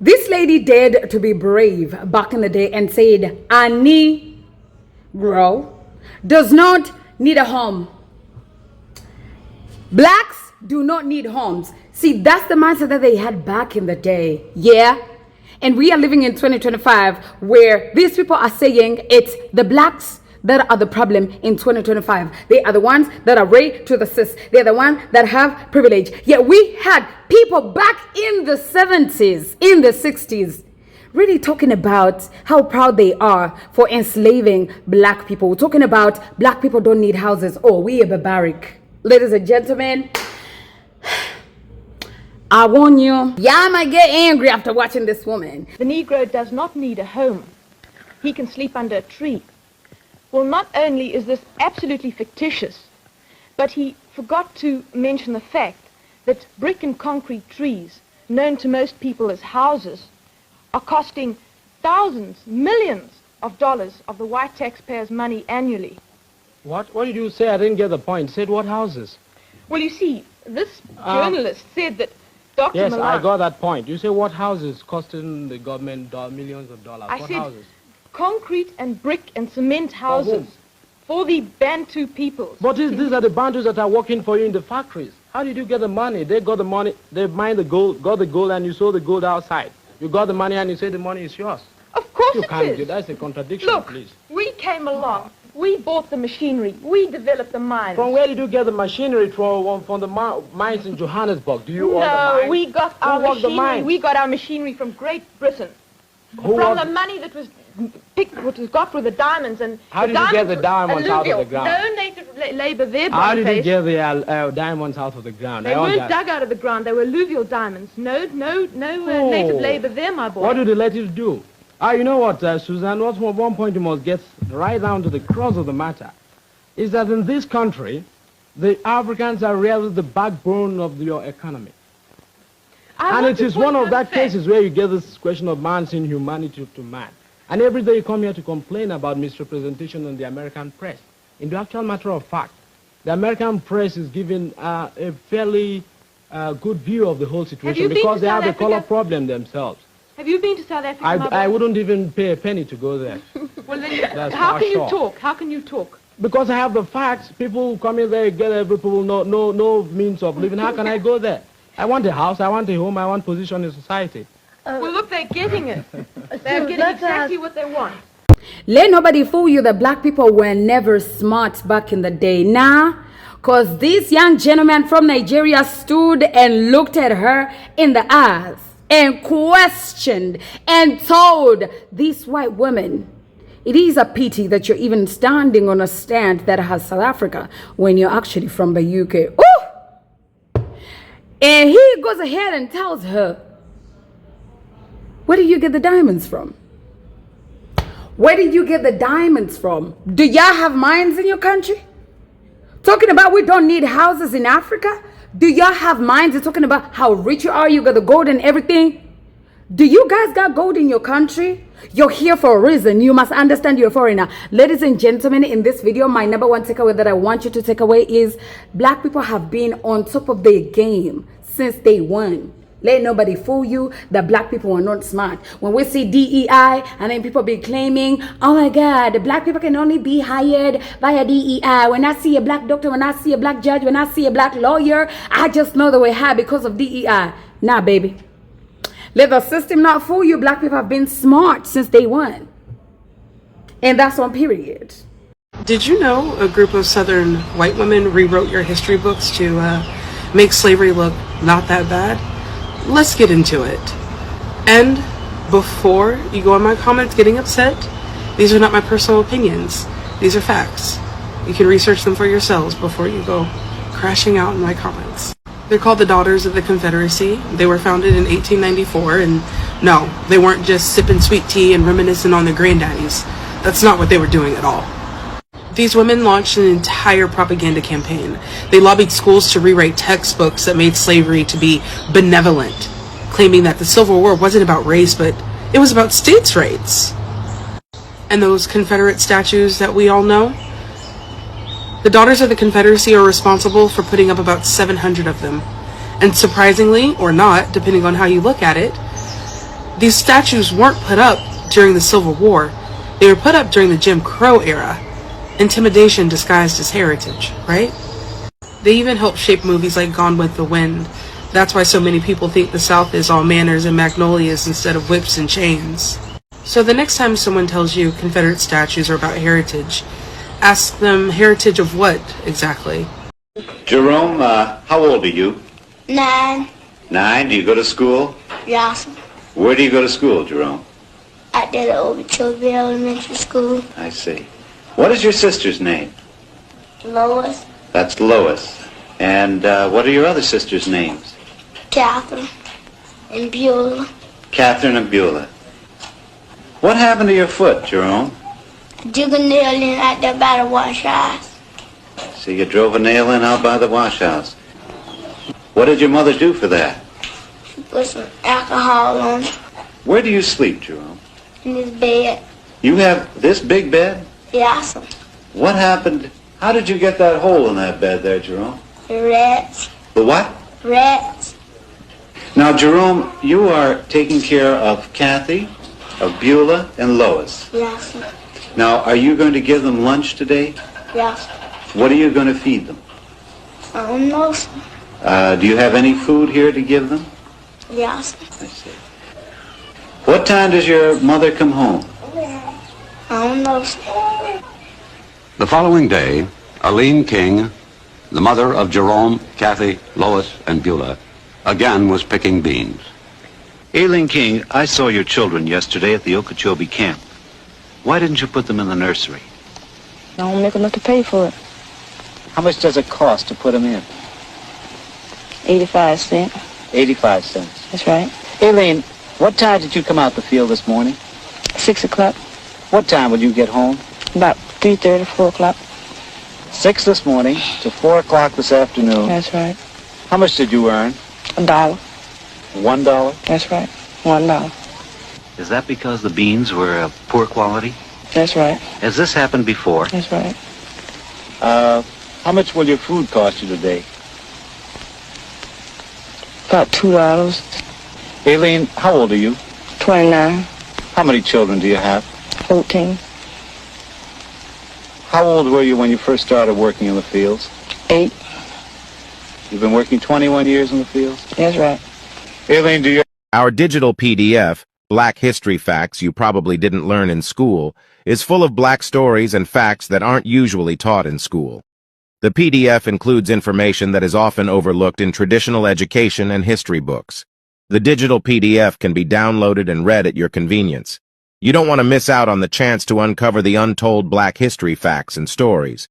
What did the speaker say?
This lady dared to be brave back in the day and said, a Negro does not need a home. Blacks do not need homes. See, that's the mindset that they had back in the day. Yeah. And we are living in 2025 where these people are saying it's the blacks that are the problem in 2025. They are the ones that are raised to the cis. They're the ones that have privilege. Yet we had people back in the 70s, in the 60s, really talking about how proud they are for enslaving black people. We're talking about black people don't need houses. Oh, we are barbaric. Ladies and gentlemen, I warn you, y'all might get angry after watching this woman. The Negro does not need a home. He can sleep under a tree. Well, not only is this absolutely fictitious, but he forgot to mention the fact that brick and concrete trees, known to most people as houses, are costing thousands, millions of dollars of the white taxpayers' money annually. What did you say? I didn't get the point. Said what houses? Well, you see, this journalist said that Dr. Yes, Milan... I got that point. You say what houses costing the government millions of dollars? What said houses? Concrete and brick and cement houses for the Bantu peoples. But these are the Bantus that are working for you in the factories. How did you get the money? They got the money, they mined the gold, got the gold, and you sold the gold outside. You got the money and you say the money is yours. Of course you it can't is. do that's a contradiction, Look, please. we came along. We bought the machinery. We developed the mines. From where did you get the machinery from the mines in Johannesburg? Do you own the mines? No, we got our machinery. We got our machinery from Great Britain. From the money that was picked, what was got with the diamonds and... How did you get the diamonds out of the ground? No native labor there. How did you get the diamonds out of the ground? They weren't dug out of the ground. They were alluvial diamonds. No native labor there, my boy. What do the natives do? You know what, Suzanne, one point you must get right down to the crux of the matter is that in this country, the Africans are really the backbone of your economy. And it is one of that cases where you get this question of man's inhumanity to man. And every day you come here to complain about misrepresentation in the American press. In the actual matter of fact, the American press is giving a fairly good view of the whole situation because they have a color problem themselves. Have you been to South Africa? I wouldn't even pay a penny to go there. Well, then, how can you talk? How can you talk? Because I have the facts. People come in there, get every people, no means of living. How can I go there? I want a house, I want a home, I want position in society. Well, look, they're getting it. They're getting exactly what they want. Let nobody fool you that black people were never smart back in the day. Nah, because this young gentleman from Nigeria stood and looked at her in the eyes and questioned and told this white woman, it is a pity that you're even standing on a stand that has South Africa when you're actually from the UK. Ooh! And he goes ahead and tells her, where did you get the diamonds from? Where did you get the diamonds from? Do y'all have mines in your country? Talking about we don't need houses in Africa? Do y'all have mines? They're talking about how rich you are. You got the gold and everything. Do you guys got gold in your country? You're here for a reason. You must understand you're a foreigner. Ladies and gentlemen, in this video, my number one takeaway that I want you to take away is black people have been on top of their game since day one. Let nobody fool you that black people are not smart. When we see DEI and then people be claiming, oh my God, the black people can only be hired via DEI. When I see a black doctor, when I see a black judge, when I see a black lawyer, I just know they were hired because of DEI. Nah, baby. Let the system not fool you. Black people have been smart since day one. And that's on period. Did you know a group of Southern white women rewrote your history books to make slavery look not that bad? Let's get into it. And before you go on my comments getting upset, these are not my personal opinions. These are facts. You can research them for yourselves before you go crashing out in my comments. They're called the Daughters of the Confederacy. They were founded in 1894, and no, they weren't just sipping sweet tea and reminiscing on their granddaddies. That's not what they were doing at all. These women launched an entire propaganda campaign. They lobbied schools to rewrite textbooks that made slavery to be benevolent, claiming that the Civil War wasn't about race, but it was about states' rights. And those Confederate statues that we all know? The Daughters of the Confederacy are responsible for putting up about 700 of them. And surprisingly, or not, depending on how you look at it, These statues weren't put up during the Civil War. They were put up during the Jim Crow era. Intimidation disguised as heritage, right? They even helped shape movies like Gone with the Wind. That's why so many people think the South is all manners and magnolias instead of whips and chains. So the next time someone tells you Confederate statues are about heritage, ask them heritage of what, exactly? Jerome, how old are you? 9. 9. Do you go to school? Yes. Where do you go to school, Jerome? At the Okeechobee Elementary School. I see. What is your sister's name? Lois. That's Lois. And what are your other sisters' names? Catherine. And Beulah. Catherine and Beulah. What happened to your foot, Jerome? Dig a nail in out there by the wash house. So you drove a nail in out by the wash house. What did your mother do for that? She put some alcohol on it Where do you sleep, Jerome? in his bed. You have this big bed? Yes. What happened? How did you get that hole in that bed there, Jerome? The rats. The what? Rats. Now, Jerome, you are taking care of Kathy, of Beulah, and Lois. Yes. Now, are you going to give them lunch today? Yes. What are you going to feed them? I don't know. Do you have any food here to give them? Yes. I see. What time does your mother come home? I don't know. The following day, Arlene King, the mother of Jerome, Kathy, Lois, and Beulah, again was picking beans. Aileen King, I saw your children yesterday at the Okeechobee camp. Why didn't you put them in the nursery? I don't make enough to pay for it. How much does it cost to put them in? 85 cents. 85 cents. That's right. Aileen, what time did you come out the field this morning? 6 o'clock. What time would you get home? About 3:30, 4 o'clock. 6 this morning to 4 o'clock this afternoon. That's right. How much did you earn? $1. $1? That's right. $1. Is that because the beans were of poor quality? That's right. Has this happened before? That's right. How much will your food cost you today? About $2. Aileen, how old are you? 29. How many children do you have? 14. How old were you when you first started working in the fields? 8. You've been working 21 years in the fields? That's right. Aileen, do you... Our digital PDF, Black History Facts You Probably Didn't Learn in School, is full of black stories and facts that aren't usually taught in school. The PDF includes information that is often overlooked in traditional education and history books. The digital PDF can be downloaded and read at your convenience. You don't want to miss out on the chance to uncover the untold black history facts and stories.